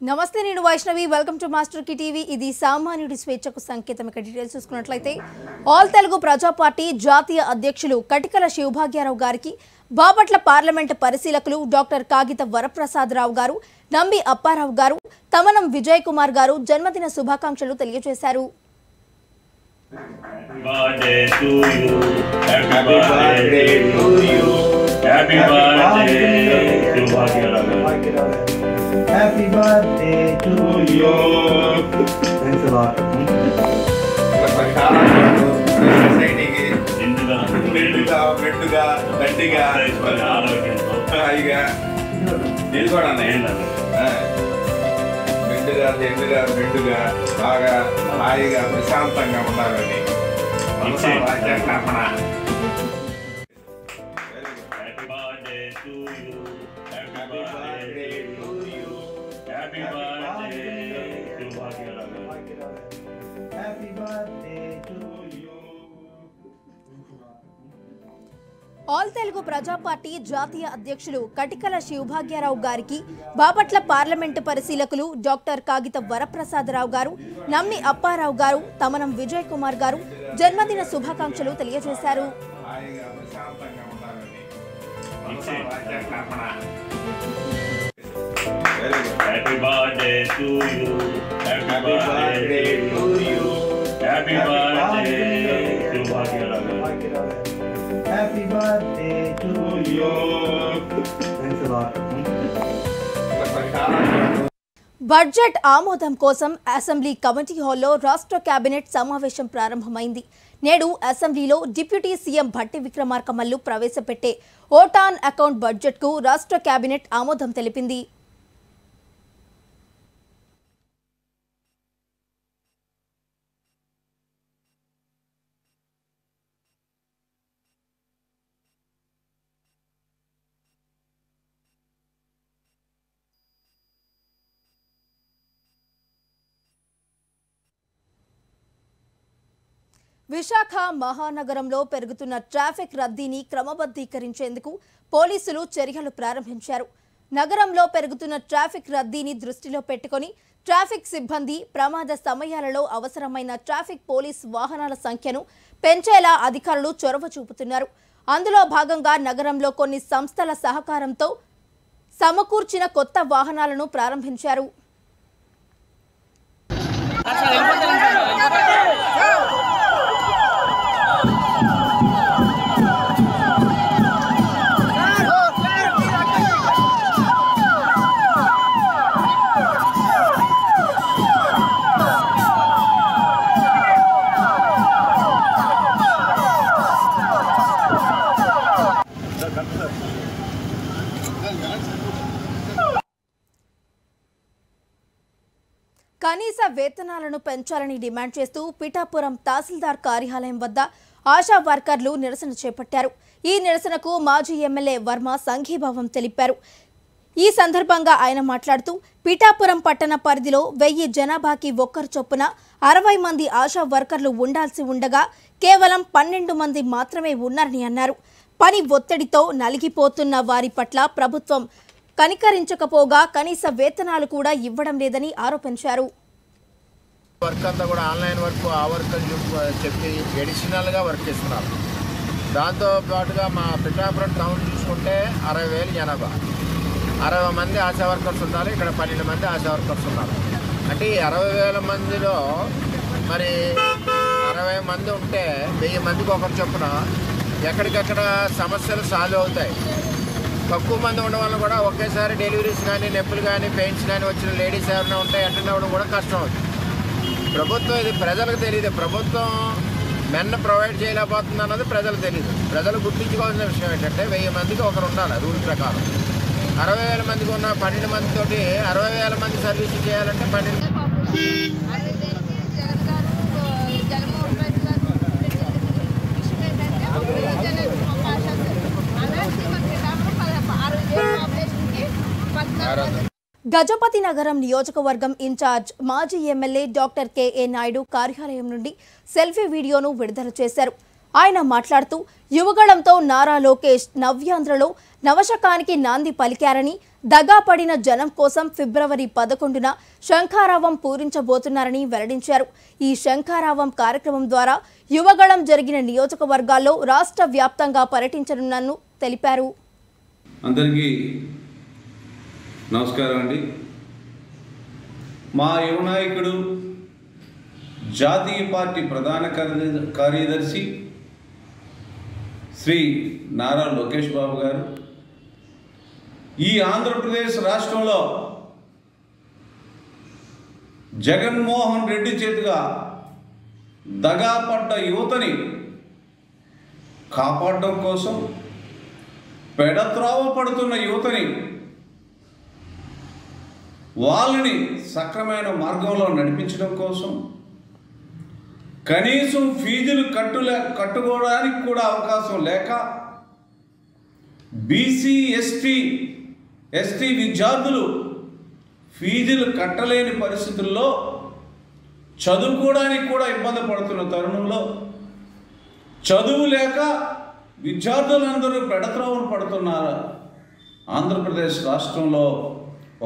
నమస్తే నేను Vaishnavi welcome to master కి టీవీ ఇది సామాన్యుడి స్వేచ్ఛకు సంకేతం ఇక డీటెయిల్స్ చూసుకున్నట్లయితే ఆల్ తెలుగు ప్రజా పార్టీ జాతీయ అధ్యక్షులు కటికల శివభాగ్యరావు గారికి బాపట్ల పార్లమెంట్ పరిశీలకులు డాక్టర్ కాగిత వరప్రసాదరావు గారు నంబి అప్పారావు గారు తమనం విజయ్ కుమార్ గారు జన్మదిన శుభాకాంక్షలు తెలియజేశారు. Happy birthday to you. Thanks a lot. బాగా హాయిగా ప్రశాంతంగా ఉండాలని ఆల్ తెలుగు ప్రజా పార్టీ జాతీయ అధ్యక్షులు కటికల శివభాగ్యరావు గారికి బాపట్ల పార్లమెంటు పరిశీలకులు డాక్టర్ కాగిత వరప్రసాదరావు గారు నమ్మి అప్పారావు గారు తమనం విజయ్ కుమార్ గారు జన్మదిన శుభాకాంక్షలు తెలియజేశారు. Happy birthday to you. Thanks a lot. Budget ఆమోదం కోసం అసెంబ్లీ కమిటీ హాల్లో రాష్ట్ర కేబినెట్ సమావేశం ప్రారంభమైంది. నేడు అసెంబ్లీలో డిప్యూటీ సీఎం భట్టి విక్రమార్క మల్లు ప్రవేశపెట్టే ఓటాన్ అకౌంట్ బడ్జెట్కు రాష్ట్ర కేబినెట్ ఆమోదం తెలిపింది. విశాఖ మహానగరంలో పెరుగుతున్న ట్రాఫిక్ రద్దీని క్రమబద్ధీకరించేందుకు పోలీసులు చర్యలు ప్రారంభించారు. నగరంలో పెరుగుతున్న ట్రాఫిక్ రద్దీని దృష్టిలో పెట్టుకుని ట్రాఫిక్ సిబ్బంది ప్రమాద సమయాలలో అవసరమైన ట్రాఫిక్ పోలీస్ వాహనాల సంఖ్యను పెంచేలా అధికారులు చొరవ చూపుతున్నారు. అందులో భాగంగా నగరంలో కొన్ని సంస్థల సహకారంతో సమకూర్చిన కొత్త వాహనాలను ప్రారంభించారు. కనీస వేతనాలను పెంచాలని డిమాండ్ చేస్తూ పిఠాపురం తహసీల్దార్ కార్యాలయం వద్ద ఆశా వర్కర్లు నిరసన చేపట్టారు. ఈ నిరసనకు మాజీ ఎమ్మెల్యే వర్మ సంఘీభావం తెలిపారు. ఈ సందర్భంగా ఆయన మాట్లాడుతూ పిఠాపురం పట్టణ పరిధిలో 1000 జనాభాకి ఒక్కరు చొప్పున 60 మంది ఆశా వర్కర్లు ఉండాల్సి ఉండగా కేవలం 12 మంది మాత్రమే ఉన్నారని అన్నారు. పని ఒత్తిడితో నలిగిపోతున్న వారి పట్ల ప్రభుత్వం కనికరించకపోగా కనీస వేతనాలు కూడా ఇవ్వడం లేదని ఆరోపించారు. వర్క్ అంతా కూడా ఆన్లైన్ వర్క్ ఆ వర్క్ అని చెప్పి అడిషనల్గా వర్క్ ఇస్తున్నారు. దాంతో పాటుగా మా పిఠాపురం టౌన్ చూసుకుంటే 60,000 జనాభా, 60 మంది ఆశా వర్కర్స్ ఉండాలి. ఇక్కడ 12 మంది ఆశా వర్కర్స్ ఉన్నారు. అంటే ఈ 60,000 మందిలో మరి 60 మంది ఉంటే 1000 మందికి ఒకరు చొప్పున ఎక్కడికక్కడ సమస్యలు సాల్వ్ అవుతాయి. తక్కువ మంది ఉండడం వల్ల కూడా ఒకేసారి డెలివరీస్ కానీ నొప్పులు కానీ పెయిన్స్ కానీ వచ్చిన లేడీస్ ఎవరైనా ఉంటే అటెండ్ అవ్వడం కూడా కష్టం అవుతుంది. ప్రభుత్వం ఇది ప్రజలకు తెలియదు. ప్రభుత్వం మెన్ ప్రొవైడ్ చేయలేకపోతుంది అన్నది ప్రజలకు తెలియదు. ప్రజలు గుర్తించుకోవాల్సిన విషయం ఏంటంటే 1000 మందికి ఒకరు ఉండాలి రూల్ ప్రకారం. 60,000 మందికి ఉన్న 12 మందితోటి 60,000 మంది సర్వీస్ చేయాలంటే 12 గజపతి నగరం నియోజకవర్గం ఇన్ఛార్జ్ మాజీ ఎమ్మెల్యే డాక్టర్ కెఏ నాయుడు కార్యాలయం నుండి సెల్ఫీ వీడియోను విడుదల చేశారు. ఆయన మాట్లాడుతూ యువగళంతో నారా లోకేష్ నవ్యాంధ్రలో నవశకానికి నాంది పలికారని, దగాపడిన జనం కోసం ఫిబ్రవరి 11న శంఖారావం పూరించబోతున్నారని వెల్లడించారు. ఈ శంఖారావం కార్యక్రమం ద్వారా యువగళం జరిగిన నియోజకవర్గాల్లో రాష్ట్ర వ్యాప్తంగా పర్యటించనున్నట్లు తెలిపారు. అందరికీ నమస్కారం అండి. మా యువ నాయకుడు జాతీయ పార్టీ ప్రధాన కార్యదర్శి శ్రీ నారా లోకేష్ బాబు గారు ఈ ఆంధ్రప్రదేశ్ రాష్ట్రంలో జగన్మోహన్ రెడ్డి చేతిగా దగాపడ్డ యువతని కాపాడడం కోసం, పెడత్రోవ పడుతున్న యువతని వాళ్ళని సక్రమైన మార్గంలో నడిపించడం కోసం, కనీసం ఫీజులు కట్టుకోవడానికి కూడా అవకాశం లేక బీసీ ఎస్టీ విద్యార్థులు ఫీజులు కట్టలేని పరిస్థితుల్లో చదువుకోవడానికి కూడా ఇబ్బంది పడుతున్న తరుణంలో, చదువు లేక విద్యార్థులందరూ పెడత్రోవను పడుతున్నారు. ఆంధ్రప్రదేశ్ రాష్ట్రంలో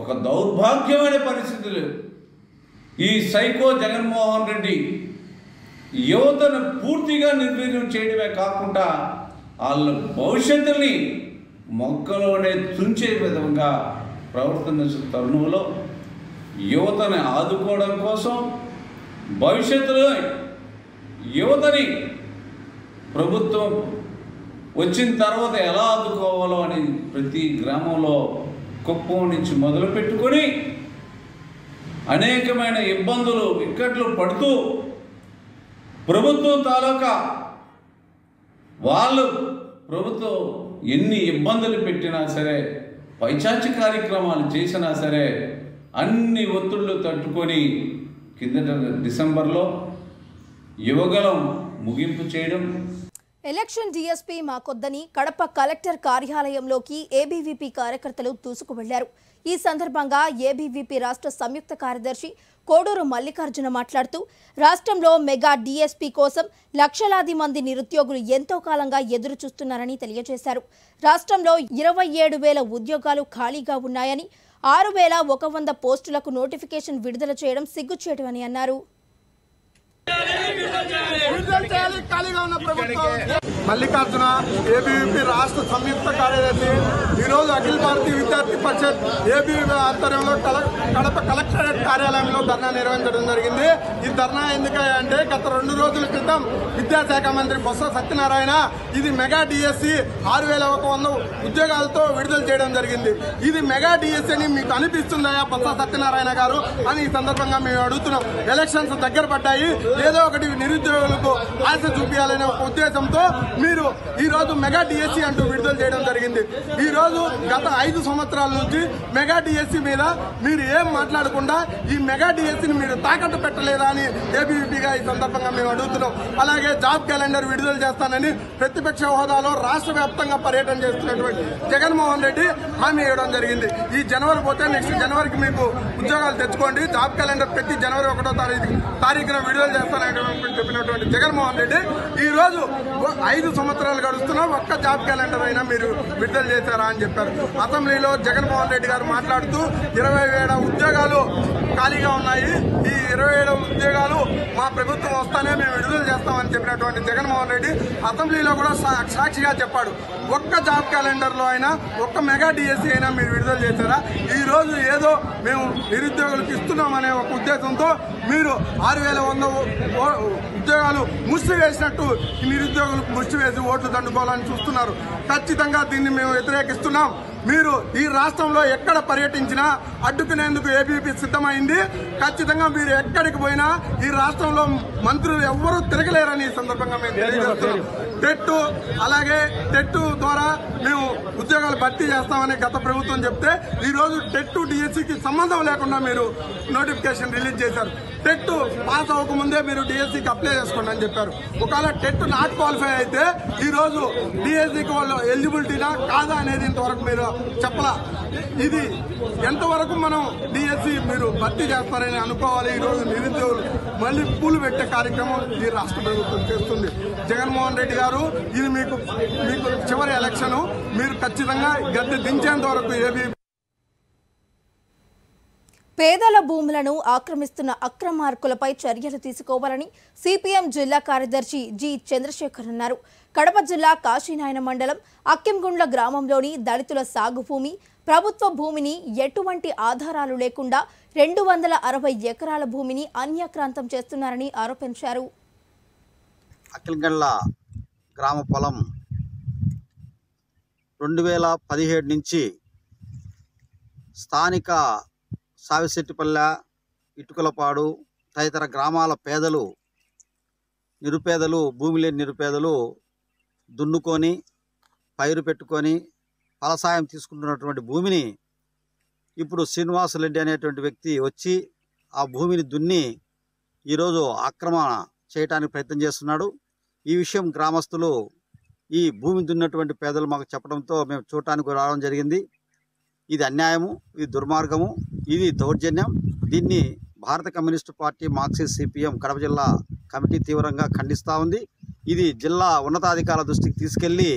ఒక దౌర్భాగ్యమైన పరిస్థితులు. ఈ సైకో జగన్మోహన్ రెడ్డి యువతను పూర్తిగా నిర్వీర్యం చేయడమే కాకుండా వాళ్ళ భవిష్యత్తుని మొక్కలోనే తుంచే విధంగా ప్రవర్తించిన తరుణంలో యువతని ఆదుకోవడం కోసం, భవిష్యత్తులో యువతని ప్రభుత్వం వచ్చిన తర్వాత ఎలా ఆదుకోవాలో అని ప్రతి గ్రామంలో కుప్పం నుంచి మొదలుపెట్టుకొని అనేకమైన ఇబ్బందులు ఇక్కట్లు పడుతూ ప్రభుత్వం తాలూకా ప్రభుత్వం ఎన్ని ఇబ్బందులు పెట్టినా సరే, పైచాచి కార్యక్రమాలు చేసినా సరే అన్ని ఒత్తిళ్లు తట్టుకొని కిందట డిసెంబర్లో యువగళం ముగింపు చేయడం. ఎలక్షన్ డీఎస్పీ మాకొద్దని కడప కలెక్టర్ కార్యాలయంలోకి ఏబీవీపీ కార్యకర్తలు దూసుకువెళ్లారు. ఈ సందర్భంగా ఏబీవీపీ రాష్ట్ర సంయుక్త కార్యదర్శి కోడూరు మల్లికార్జున మాట్లాడుతూ రాష్ట్రంలో మెగా డీఎస్పీ కోసం లక్షలాది మంది నిరుద్యోగులు ఎంతో కాలంగా ఎదురు చూస్తున్నారని తెలియజేశారు. రాష్ట్రంలో 27,000 ఉద్యోగాలు ఖాళీగా ఉన్నాయని, 6,100 పోస్టులకు నోటిఫికేషన్ విడుదల చేయడం సిగ్గుచేటని అన్నారు. మల్లికార్జున ఏబీవీపీ రాష్ట్ర సంయుక్త కార్యదర్శి. ఈరోజు అఖిల భారతీయ విద్యార్థి పరిషత్ ఏబీవీపీ ఆధ్వర్యంలో కడప కలెక్టరేట్ కార్యాలయంలో ధర్నా నిర్వహించడం జరిగింది. ఈ ధర్నా ఎందుకంటే గత 2 రోజుల క్రితం విద్యాశాఖ మంత్రి బొత్స సత్యనారాయణ ఇది మెగా డిఎస్సి 6,100 ఉద్యోగాలతో విడుదల చేయడం జరిగింది. ఇది మెగా డిఎస్సి అని మీకు అనిపిస్తుందా బొత్స సత్యనారాయణ గారు అని ఈ సందర్భంగా మేము అడుగుతున్నాం. ఎలక్షన్స్ దగ్గర పడ్డాయి, ఏదో ఒకటి నిరుద్యోగులకు ఆశ చూపించాలనే ఒక ఉద్దేశంతో మీరు ఈ రోజు మెగా డిఎస్సి అంటూ విడుదల చేయడం జరిగింది. ఈ రోజు గత 5 సంవత్సరాల నుంచి మెగా డిఎస్సి మీద మీరు ఏం మాట్లాడకుండా ఈ మెగా డిఎస్సిని మీరు తాకట్టు పెట్టలేదా అని ఏబీవీపీగా ఈ సందర్భంగా మేము అడుగుతున్నాం. అలాగే జాబ్ క్యాలెండర్ విడుదల చేస్తానని ప్రతిపక్ష హోదాలో రాష్ట్ర వ్యాప్తంగా పర్యటన చేస్తున్నటువంటి జగన్మోహన్ రెడ్డి హామీ ఇవ్వడం జరిగింది. ఈ జనవరి పోతే నెక్స్ట్ జనవరికి మీకు ఉద్యోగాలు తెచ్చుకోండి, జాబ్ క్యాలెండర్ ప్రతి జనవరి 1వ తారీఖున విడుదల చేస్తానని చెప్పినటువంటి జగన్మోహన్ రెడ్డి ఈ రోజు 5 సంవత్సరాలు గడుస్తున్నా ఒక్క జాబ్ క్యాలెండర్ అయినా మీరు విడుదల చేశారా అని చెప్పారు. అసెంబ్లీలో జగన్మోహన్ రెడ్డి గారు మాట్లాడుతూ 20,000 ఉద్యోగాలు ఖాళీగా ఉన్నాయి, ఈ 20,000 ఉద్యోగాలు మా ప్రభుత్వం వస్తానే మేము విడుదల చేస్తామని చెప్పినటువంటి జగన్మోహన్ రెడ్డి అసెంబ్లీలో కూడా సాక్షిగా చెప్పాడు. ఒక్క జాబ్ క్యాలెండర్లో అయినా ఒక్క మెగా డిఎస్సి అయినా మీరు విడుదల చేశారా? ఈ రోజు ఏదో మేము నిరుద్యోగులకు ఇస్తున్నామనే ఒక ఉద్దేశంతో మీరు 6,100 ఉద్యోగాలు ముసివేసినట్టు నిరుద్యోగులకు ముసివేసి ఓట్లు దండుకోవాలని చూస్తున్నారు. ఖచ్చితంగా దీన్ని మేము వ్యతిరేకిస్తున్నాం. మీరు ఈ రాష్ట్రంలో ఎక్కడ పర్యటించినా అడ్డుకునేందుకు ఏబీవీపీ సిద్ధమైంది. ఖచ్చితంగా మీరు ఎక్కడికి పోయినా ఈ రాష్ట్రంలో మంత్రులు ఎవ్వరూ తిరగలేరని ఈ సందర్భంగా మేము తెలియజేస్తున్నాం. టెట్ ద్వారా మేము ఉద్యోగాలు భర్తీ చేస్తామని గత ప్రభుత్వం చెప్తే ఈ రోజు టెట్ డిఎస్సికి సంబంధం లేకుండా మీరు నోటిఫికేషన్ రిలీజ్ చేశారు. టెట్ పాస్ అవ్వకముందే మీరు డిఎస్సికి అప్లై చేసుకోండి అని చెప్పారు. ఒకవేళ టెట్ నాట్ క్వాలిఫై అయితే ఈరోజు డిఎస్సికి వాళ్ళు ఎలిజిబిలిటీనా కాదా అనేది ఇంతవరకు మీరు చెప్పలా. ఇది ఎంతవరకు మనం డిఎస్సి మీరు భర్తీ చేస్తారని అనుకోవాలి. ఈరోజు నిరుద్యోగులు మళ్ళీ పూలు పెట్టే కార్యక్రమం ఈ రాష్ట్ర ప్రభుత్వం చేస్తుంది. జగన్మోహన్ రెడ్డి గారు ఇది మీకు చివరి ఎలక్షన్, మీరు ఖచ్చితంగా గద్దె దించేంత వరకు ఏబీ పేదల భూములను ఆక్రమిస్తున్న అక్రమార్కులపై చర్యలు తీసుకోవాలని సిపిఎం జిల్లా కార్యదర్శి జి చంద్రశేఖర్ అన్నారు. కడప జిల్లా కాశీనాయన మండలం అక్కింగుండ్ల గ్రామంలోని దళితుల సాగు భూమి, ప్రభుత్వ భూమిని ఎటువంటి ఆధారాలు లేకుండా 260 ఎకరాల భూమిని అన్యాక్రాంతం చేస్తున్నారని ఆరోపించారు. అక్కింగుండ్ల గ్రామ పొలం 2017 నుంచి స్థానిక సావిశెట్టిపల్లె, ఇటుకలపాడు తదితర గ్రామాల పేదలు, నిరుపేదలు, భూమి లేని నిరుపేదలు దున్నుకొని పైరు పెట్టుకొని ఫలసాయం తీసుకుంటున్నటువంటి భూమిని ఇప్పుడు శ్రీనివాసరెడ్డి అనేటువంటి వ్యక్తి వచ్చి ఆ భూమిని దున్ని ఈరోజు ఆక్రమణ చేయడానికి ప్రయత్నం చేస్తున్నాడు. ఈ విషయం గ్రామస్తులు, ఈ భూమి దున్నటువంటి పేదలు మాకు చెప్పడంతో మేము చూడటానికి రావడం జరిగింది. ఇది అన్యాయము, ఇది దుర్మార్గము, ఇది దౌర్జన్యం. దీన్ని భారత communist party, Marxist, CPM Kadapa జిల్లా కమిటీ తీవ్రంగా ఖండిస్తూ ఉంది. ఇది జిల్లా ఉన్నతాధికారుల దృష్టికి తీసుకెళ్లి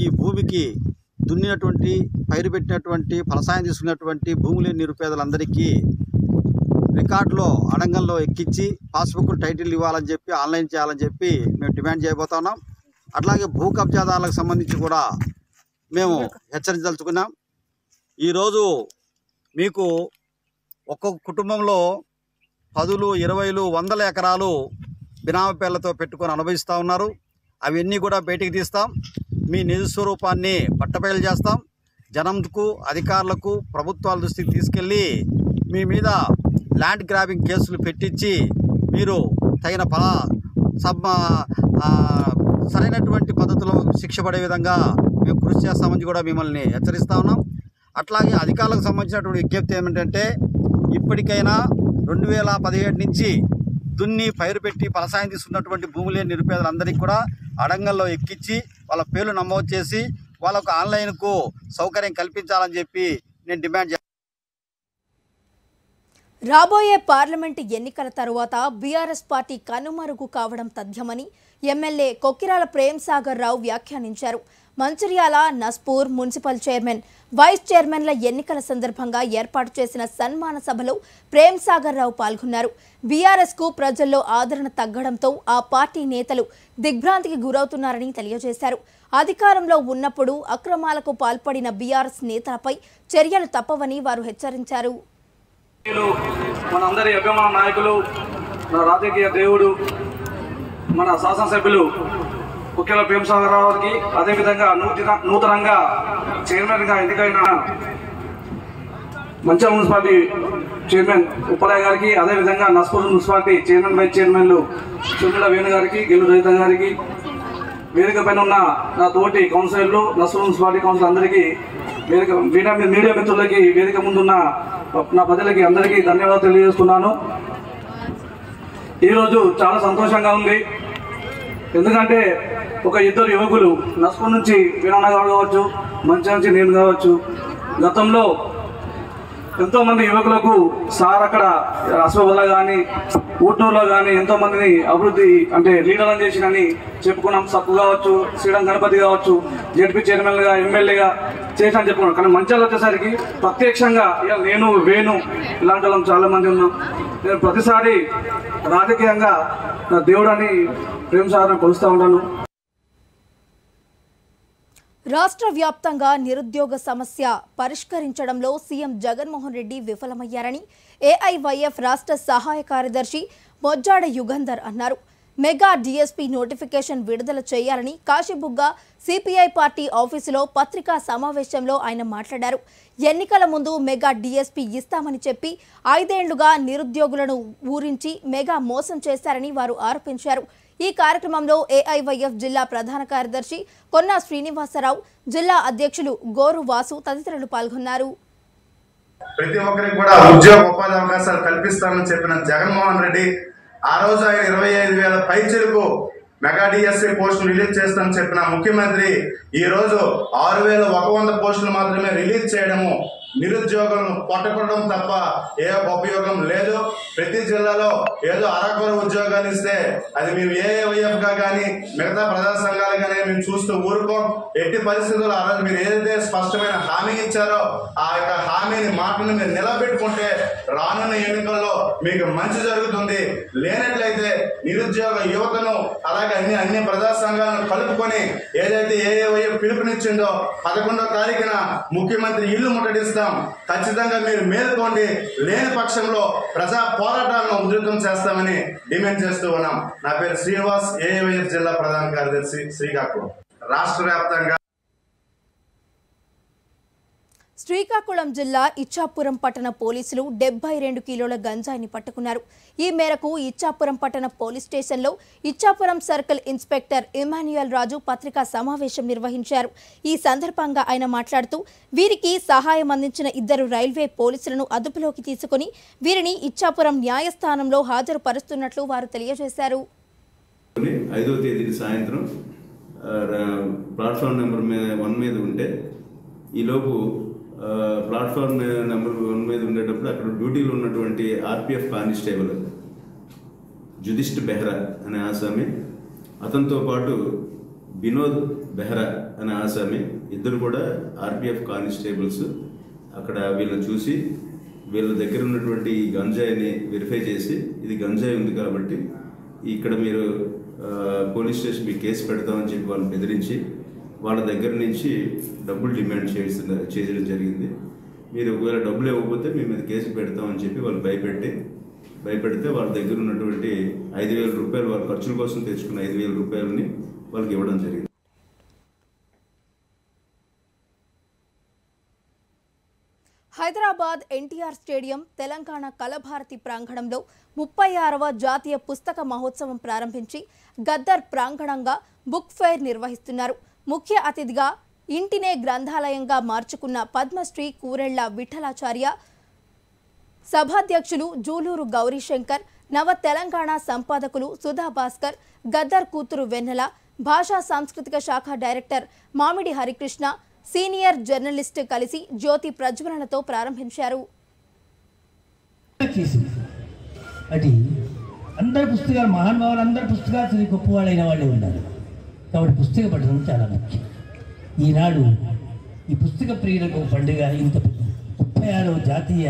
ఈ భూమికి దున్నినటువంటి, పైరు పెట్టినటువంటి, ఫలసాయం తీసుకున్నటువంటి భూమి లేని నిరుపేదలందరికీ రికార్డులో అడంగంలో ఎక్కించి పాస్బుక్ టైటిల్ ఇవ్వాలని చెప్పి, ఆన్లైన్ చేయాలని చెప్పి మేము డిమాండ్ చేయబోతున్నాం. అట్లాగే భూ కబ్జాదారులకు సంబంధించి కూడా మేము హెచ్చరించదలుచుకున్నాం. ఈరోజు మీకు ఒక్కొక్క కుటుంబంలో 10, 20, 100 ఎకరాలు బినామీ పేర్లతో పెట్టుకొని అనుభవిస్తూ ఉన్నారు. అవన్నీ కూడా బయటికి తీస్తాం. మీ నిజ స్వరూపాన్ని పట్టబయలు చేస్తాం. జనంకు, అధికారులకు, ప్రభుత్వాల దృష్టికి తీసుకెళ్ళి మీ మీద ల్యాండ్ గ్రాబింగ్ కేసులు పెట్టించి మీరు తగిన సరైనటువంటి పద్ధతిలో శిక్ష పడే విధంగా మేము కృషి చేస్తామని కూడా మిమ్మల్ని హెచ్చరిస్తా ఉన్నాం. అట్లాగే అధికారులకు సంబంధించినటువంటి విజ్ఞప్తి ఏమిటంటే, ఇప్పటికైనా 2017 నుంచి దున్ని పైరు పెట్టి ఫలసాయం తీసుకున్నటువంటి భూమి లేని నిరుపేదలందరికీ కూడా అడంగంలో ఎక్కించి వాళ్ళ పేర్లు నమోదు చేసి వాళ్ళకు ఆన్లైన్కు సౌకర్యం కల్పించాలని చెప్పి నేను డిమాండ్ చేస్తాను. రాబోయే పార్లమెంటు ఎన్నికల తరువాత బీఆర్ఎస్ పార్టీ కనుమరుగు కావడం తథ్యమని ఎమ్మెల్యే కొక్కిరాల ప్రేమ్ సాగర్ రావు వ్యాఖ్యానించారు. Mancherial, Naspur municipal chairman, vice చైర్మన్ల ఎన్నికల సందర్భంగా ఏర్పాటు చేసిన సన్మాన సభలో ప్రేమ్ సాగర్ రావు పాల్గొన్నారు. బీఆర్ఎస్కు ప్రజల్లో ఆదరణ తగ్గడంతో ఆ పార్టీ నేతలు దిగ్భ్రాంతికి గురవుతున్నారని తెలియజేశారు. అధికారంలో ఉన్నప్పుడు అక్రమాలకు పాల్పడిన బీఆర్ఎస్ నేతలపై చర్యలు తప్పవని వారు హెచ్చరించారు. మనందరి అభిమాన నాయకులు, మన రాజకీయ దేవుడు, మన శాసనసభ్యులు కొక్కిరాల ప్రేమ్ సాగర్ రావు గారికి, అదేవిధంగా నూతనంగా చైర్మన్గా ఎన్నికైన మంచిర్యాల మున్సిపాలిటీ చైర్మన్ ఉప్పలయ్య గారికి, అదేవిధంగా నస్పూర్ మున్సిపాలిటీ చైర్మన్, వైస్ చైర్మన్లు సుమిల వేణు గారికి, గెలు రజిత గారికి, వేదిక పైన ఉన్న నా తోటి కౌన్సిలర్లు, నస్పూర్ మున్సిపాలిటీ కౌన్సిలర్ అందరికీ, మీడియా మిత్రులకి, వేదిక ముందున్న నా ప్రజలకి అందరికీ ధన్యవాదాలు తెలియజేస్తున్నాను. ఈరోజు చాలా సంతోషంగా ఉంది. ఎందుకంటే ఒక ఇద్దరు యువకులు, నస్పూర్ నుంచి వీరన్న గారు కావచ్చు, మంచి నుంచి నేను కావచ్చు, గతంలో ఎంతోమంది యువకులకు సార్ అక్కడ అశ్వబల్ల కానీ ఊట్నూరులో కానీ ఎంతోమందిని అభివృద్ధి అంటే లీడర్లను చేసినని చెప్పుకున్నాం. సక్కు కావచ్చు, శ్రీడం గణపతి కావచ్చు, జెడ్పీ చైర్మన్గా, ఎమ్మెల్యేగా చేసినా చెప్పుకున్నాం. కానీ మంచిర్యాల వచ్చేసరికి ప్రత్యక్షంగా నేను, వేణు ఇలాంటి వాళ్ళం చాలామంది ఉన్నాం. నేను ప్రతిసారి రాజకీయంగా నా దేవుడని ప్రేమ్ సాగర్ని కొలుస్తూ ఉంటాను. రాష్ట్ర వ్యాప్తంగా నిరుద్యోగ సమస్య పరిష్కరించడంలో సీఎం జగన్మోహన్ రెడ్డి విఫలమయ్యారని ఏఐవైఎఫ్ రాష్ట్ర సహాయ కార్యదర్శి మొజ్జాడ యుగంధర్ అన్నారు. మెగా డీఎస్పీ నోటిఫికేషన్ విడుదల చేయాలని కాశీబుగ్గ సిపిఐ పార్టీ ఆఫీసులో పత్రికా సమావేశంలో ఆయన మాట్లాడారు. ఎన్నికల ముందు మెగా డీఎస్పీ ఇస్తామని చెప్పి 5 ఏళ్లుగా నిరుద్యోగులను ఊరించి మెగా మోసం చేశారని వారు ఆరోపించారు. ఈ కార్యక్రమంలో ఏఐవైఎఫ్ జిల్లా ప్రధాన కార్యదర్శి కొన్నా శ్రీనివాసరావు, జిల్లా అధ్యక్షులు గోరు వాసు తదితరులు పాల్గొన్నారు. ప్రతి ఒక్కరికి కూడా ఉద్యోగ ఉపాధి అవకాశాలు కల్పిస్తామని చెప్పిన జగన్మోహన్ రెడ్డి ఆ రోజు ఆయన 25,000 పైచిలకు మెగా డిఎస్సీ పోస్టులు రిలీజ్ చేస్తామని చెప్పిన ముఖ్యమంత్రి ఈ రోజు 6,100 పోస్టులు మాత్రమే రిలీజ్ చేయడము నిరుద్యోగులను పట్టుకోవడం తప్ప ఏ ఉపయోగం లేదు. ప్రతి జిల్లాలో ఏదో అరకొర ఉద్యోగాలు ఇస్తే అది మేము ఏఐఎఫ్ గా కానీ మిగతా ప్రజా సంఘాలు కానీ మేము చూస్తూ ఊరుకోం. ఎట్టి పరిస్థితుల్లో ఆ రోజు మీరు ఏదైతే స్పష్టమైన హామీ ఇచ్చారో ఆ యొక్క హామీని మాటను మీరు నిలబెట్టుకుంటే రానున్న ఎన్నికల్లో మీకు మంచి జరుగుతుంది. లేనట్లయితే నిరుద్యోగ యువతను అలాగే అన్ని ప్రజా సంఘాలను కలుపుకొని ఏదైతే ఏఐఎఫ్ పిలుపునిచ్చిందో 11వ తారీఖున ముఖ్యమంత్రి ఇల్లు ముట్టడిస్తాం. ఖచ్చితంగా మీరు మేల్కోండి. లేని పక్షంలో ప్రజా పోరాటాలను ఉధృతం చేస్తామని డిమాండ్ చేస్తూ ఉన్నాం. నా పేరు శ్రీనివాస్, ఏఐఎఫ్ జిల్లా ప్రధాన కార్యదర్శి, శ్రీకాకుళం. రాష్ట్ర వ్యాప్తంగా శ్రీకాకుళం జిల్లా ఇచ్చాపురం పట్టణ పోలీసులు 72 కిలోల గంజాయిని పట్టుకున్నారు. ఈ మేరకు ఇచ్చాపురం పట్టణ పోలీస్ స్టేషన్లో ఇచ్చాపురం సర్కిల్ ఇన్స్పెక్టర్ ఇమాన్యుయల్ రాజు పత్రికా సమావేశం నిర్వహించారు. ఈ సందర్భంగా ఆయన మాట్లాడుతూ వీరికి సహాయం అందించిన 2 రైల్వే పోలీసులను అదుపులోకి తీసుకుని వీరిని ఇచ్చాపురం న్యాయస్థానంలో హాజరుపరుస్తున్నట్లు వారు తెలియజేశారు. 5వ తేదీ సాయంత్రం ప్లాట్ఫామ్ నెంబర్ 1 మీద ఉంటే ఈలోపు ప్లాట్ఫామ్ నెంబర్ 1 మీద ఉండేటప్పుడు అక్కడ డ్యూటీలో ఉన్నటువంటి ఆర్పిఎఫ్ కానిస్టేబుల్ జుదిష్ట్ బెహ్రా అనే ఆసామి, అతనితో పాటు వినోద్ బెహ్రా అనే ఆసామి, ఇద్దరు కూడా ఆర్పిఎఫ్ కానిస్టేబుల్స్ అక్కడ వీళ్ళని చూసి వీళ్ళ దగ్గర ఉన్నటువంటి ఈ గంజాయిని వెరిఫై చేసి ఇది గంజాయి ఉంది కాబట్టి ఇక్కడ మీరు పోలీస్ స్టేషన్ మీకు కేసు పెడతామని చెప్పి వాళ్ళని బెదిరించి వాళ్ళ దగ్గర నుంచి డబ్బులు డిమాండ్ చేయడం జరిగింది. మీరు ఒకవేళ డబ్బులు ఇవ్వకపోతే మీ మీద కేసు పెడతామని చెప్పి వాళ్ళు భయపెడితే వాళ్ళ దగ్గర ఉన్నటువంటి 5,000 రూపాయలు వాళ్ళ ఖర్చుల కోసం తెచ్చుకున్న 5,000 రూపాయలని వాళ్ళకి ఇవ్వడం జరిగింది. హైదరాబాద్ ఎన్టీఆర్ స్టేడియం తెలంగాణ కళభారతి ప్రాంగణంలో 36వ జాతీయ పుస్తక మహోత్సవం ప్రారంభించి గద్దర్ ప్రాంగణంగా బుక్ ఫెయిర్ నిర్వహిస్తున్నారు. ముఖ్య అతిథిగా ఇంటినే గ్రంథాలయంగా మార్చుకున్న పద్మశ్రీ కూరెళ్ల విఠలాచార్య, సభాధ్యక్షులు జూలూరు గౌరీశంకర్, నవ తెలంగాణ సంపాదకులు సుధా భాస్కర్, గద్దర్ కూతురు వెన్నెల, భాషా సాంస్కృతిక శాఖ డైరెక్టర్ మామిడి హరికృష్ణ, సీనియర్ జర్నలిస్ట్ కలిసి జ్యోతి ప్రజ్వలనతో ప్రారంభించారు. అందరు పుస్తకాలు మహానుభావులు అందరు పుస్తకాలు చదివి గొప్పవాళ్ళైన వాళ్ళే ఉన్నారు కాబట్టి పుస్తక పఠనం చాలా ముఖ్యం. ఈనాడు ఈ పుస్తక ప్రియులకు పండుగ ఇంత 36వ జాతీయ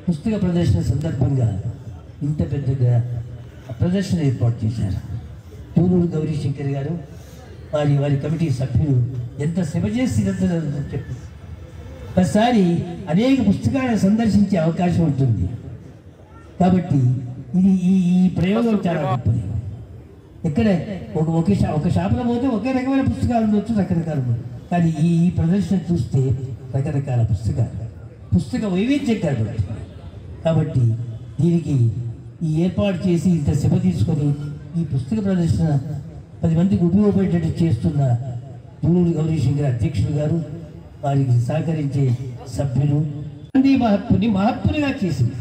పుస్తక ప్రదర్శన సందర్భంగా ఇంత పెద్దగా ప్రదర్శన ఏర్పాటు చేశారు. జూలూరు గౌరీశంకర్ గారు వారి కమిటీ సభ్యులు ఎంత సేవ చేసి చెప్పి ఒకసారి అనేక పుస్తకాలను సందర్శించే అవకాశం ఉంటుంది కాబట్టి ఇది ఈ ప్రయోగం చాలా గొప్పది. ఇక్కడ ఒక షాపులో పోతే ఒకే రకమైన పుస్తకాలు ఉండొచ్చు, రకరకాలు, కానీ ఈ ప్రదర్శన చూస్తే రకరకాల పుస్తక వైవిధ్యం కనబడుతుంది. కాబట్టి దీనికి ఈ ఏర్పాటు చేసి ఇంత శ్రమ తీసుకొని ఈ పుస్తక ప్రదర్శన 10 మందికి ఉపయోగపడేటట్టు చేస్తున్న జూలూరు గౌరీశంకర్ అధ్యక్షులు గారు, వారికి సహకరించే సభ్యులు, గాంధీ మహాత్మునిగా చేసింది.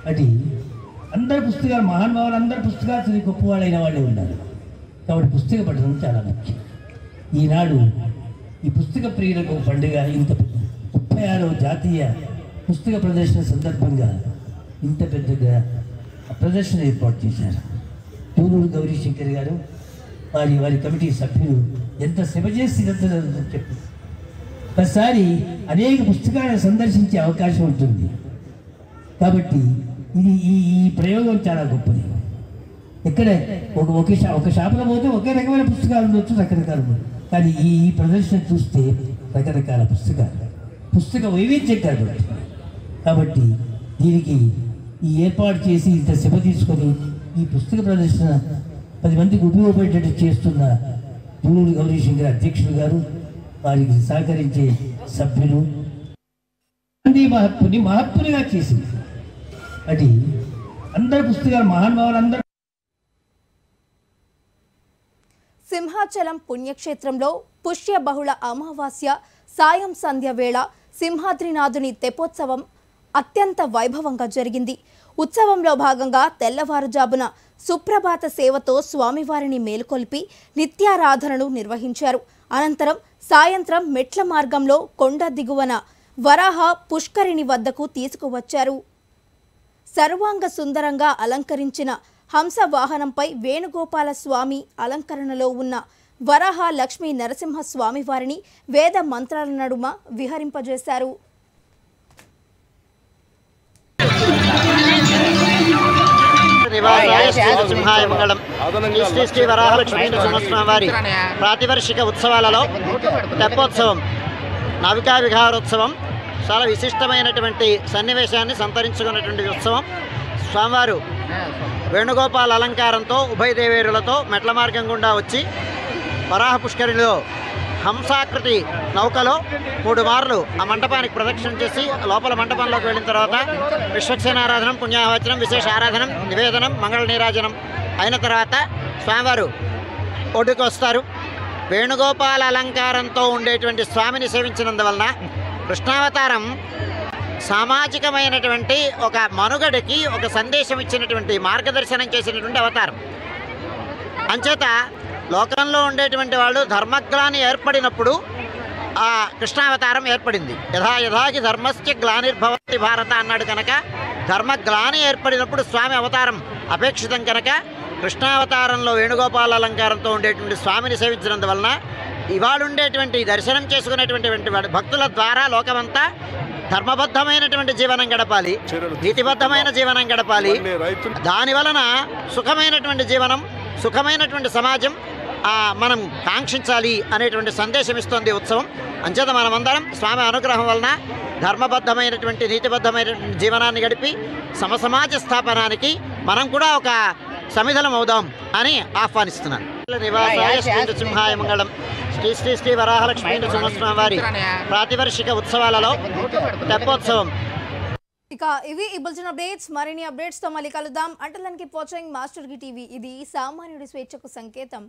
అది అందరు పుస్తకాలు మహానుభావులు అందరు పుస్తకాలు చదివి గొప్పవాళ్ళైన వాళ్ళే ఉన్నారు కాబట్టి పుస్తక పఠనం చాలా ముఖ్యం. ఈనాడు ఈ పుస్తక ప్రియులకు పండుగ ఇంత 36వ జాతీయ పుస్తక ప్రదర్శన సందర్భంగా ఇంత పెద్దగా ప్రదర్శన ఏర్పాటు చేశారు. జూలూరు గౌరీశంకర్ గారు వారి కమిటీ సభ్యులు ఎంత శ్రమ చేసి చెప్పి ఒకసారి అనేక పుస్తకాలను సందర్శించే అవకాశం ఉంటుంది కాబట్టి ఇది ఈ ప్రయోగం చాలా గొప్పది. ఇక్కడ ఒక షాపులో పోతే ఒకే రకమైన పుస్తకాలు ఉండొచ్చు, రకరకాలు, కానీ ఈ ప్రదర్శన చూస్తే రకరకాల పుస్తక వైవిధ్యం కనబడుతుంది. కాబట్టి దీనికి ఈ ఏర్పాటు చేసి ఇంత శ్రమ తీసుకొని ఈ పుస్తక ప్రదర్శన 10 మందికి ఉపయోగపడేటట్టు చేస్తున్న జూలూరు గౌరీశంకర్ అధ్యక్షులు గారు, వారికి సహకరించే సభ్యులు, గాంధీ మహాత్మునిగా చేసింది. అది అందరు పుస్తకాలు మహానుభావులు అందరూ. సింహాచలం పుణ్యక్షేత్రంలో పుష్య బహుళ అమావాస్య సాయం సంధ్య వేళ సింహాద్రినాథుని తెప్పోత్సవం అత్యంత వైభవంగా జరిగింది. ఉత్సవంలో భాగంగా తెల్లవారుజామున సుప్రభాత సేవతో స్వామివారిని మేలుకొల్పి నిత్యారాధనలు నిర్వహించారు. అనంతరం సాయంత్రం మెట్ల మార్గంలో కొండ దిగువన వరాహ పుష్కరిణి వద్దకు తీసుకువచ్చారు. సర్వాంగ సుందరంగా అలంకరించిన హంస వాహనంపై వేణుగోపాల స్వామి అలంకరణలో ఉన్న వరాహ లక్ష్మీ నరసింహ స్వామి వారిని వేద మంత్రాల నడుమ విహరింపజేశారు. శ్రీ శ్రీ వరాహలక్ష్మీ నరసింహస్వామి వారి ప్రాతివర్షిక ఉత్సవాలలో తెప్పోత్సవం నావికా విహారోత్సవం చాలా విశిష్టమైనటువంటి సన్నివేశాన్ని సంతరించుకున్నటువంటి ఉత్సవం. స్వామివారు వేణుగోపాల అలంకారంతో ఉభయ దేవేరులతో మెట్ల మార్గం గుండా వచ్చి వరాహ పుష్కరిలో హంసాకృతి నౌకలో 3 మార్లు ఆ మంటపానికి ప్రదక్షిణ చేసి లోపల మంటపంలోకి వెళ్ళిన తర్వాత విశ్వక్సేనారాధనం, పుణ్యాహవచనం, విశేష ఆరాధనం, నివేదనం, మంగళ నీరాజనం అయిన తర్వాత స్వామివారు ఒడ్డుకు వస్తారు. వేణుగోపాల అలంకారంతో ఉండేటువంటి స్వామిని సేవించినందువలన కృష్ణావతారం సామాజికమైనటువంటి ఒక మనుగడకి ఒక సందేశం ఇచ్చినటువంటి మార్గదర్శనం చేసినటువంటి అవతారం. అంచేత లోకంలో ఉండేటువంటి వాళ్ళు ధర్మగ్లాని ఏర్పడినప్పుడు ఆ కృష్ణావతారం ఏర్పడింది. యథా యథాకి ధర్మస్య గ్లానిర్భవతి భారత అన్నాడు కనుక ధర్మగ్లాని ఏర్పడినప్పుడు స్వామి అవతారం అపేక్షితం కనుక కృష్ణావతారంలో వేణుగోపాల అలంకారంతో ఉండేటువంటి స్వామిని సేవించినందువలన ఇవాళ ఉండేటువంటి దర్శనం చేసుకునేటువంటి భక్తుల ద్వారా లోకమంతా ధర్మబద్ధమైనటువంటి జీవనం గడపాలి, నీతిబద్ధమైన జీవనం గడపాలి. దాని వలన సుఖమైనటువంటి జీవనం, సుఖమైనటువంటి సమాజం మనం కాంక్షించాలి అనేటువంటి సందేశం ఇస్తుంది ఉత్సవం. అంచేత మనమందరం స్వామి అనుగ్రహం వలన ధర్మబద్ధమైనటువంటి నీతిబద్ధమైనటువంటి జీవనాన్ని గడిపి సమసమాజ స్థాపనానికి మనం కూడా ఒక సమిధలం అవుదాం అని ఆహ్వానిస్తున్నాను. నివాసాయ శ్రీ నృసింహాయ మంగళం. శ్రీ శ్రీ శ్రీ వరాహలక్ష్మీ నరసింహస్వామి వారి ప్రాతివర్షిక ఉత్సవాలలో తెప్పోత్సవం. ఇక ఇవి ఈ బులెటిన్ అప్డేట్స్. మరిన్ని అప్డేట్స్ తో మళ్ళీ కలుద్దాం. Until then keep watching master కి టీవీ. ఇది సామాన్యుడి స్వేచ్ఛకు సంకేతం.